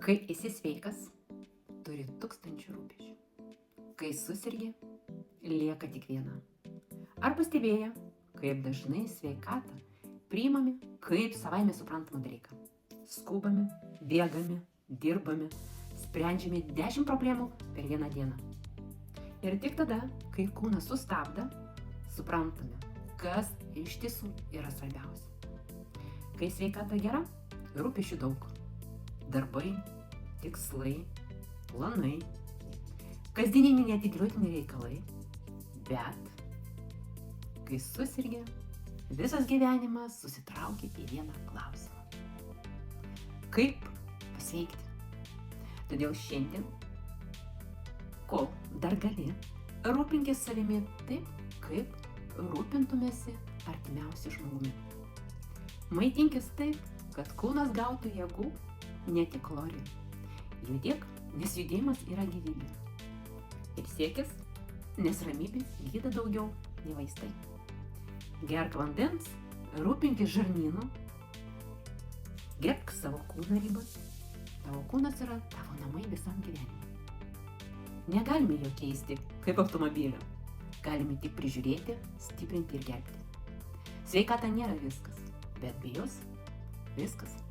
Kai esi sveikas, turi tūkstančių rūpesčių. Kai susirgi, lieka tik viena. Ar pastebėję, kaip dažnai sveikatą priimame kaip savaime suprantamą dalyką? Skubame, bėgame, dirbame, sprendžiame 10 problemų per vieną dieną. Ir tik tada, kai kūnas sustabdo, suprantame, kas iš tiesų yra svarbiausia. Kai sveikata gera, rūpesčių daug. Darbai, tikslai, planai, kasdieniniai neatidėliotini reikalai. Bet, kai susirgi, visas gyvenimas susitraukia į vieną klausimą. Kaip pasveikti? Todėl šiandien, kol dar gali, rūpinkis savimi taip, kaip rūpintumėsi artimiausiu žmogumi. Maitinkis taip, kad kūnas gautų jėgų, ne tik kalorijų. Judėk, nes judėjimas yra gyvybė. Ir siekis, nes ramybė gydo daugiau nei vaistai. Gerk vandens, rūpinkis žarnynu, gerbk savo kūno ribas. Tavo kūnas yra tavo namai visam gyvenimui. Negalime jo keisti kaip automobilio. Galime tik prižiūrėti, stiprinti ir gerbti. Sveikata nėra viskas, bet be jos viskas.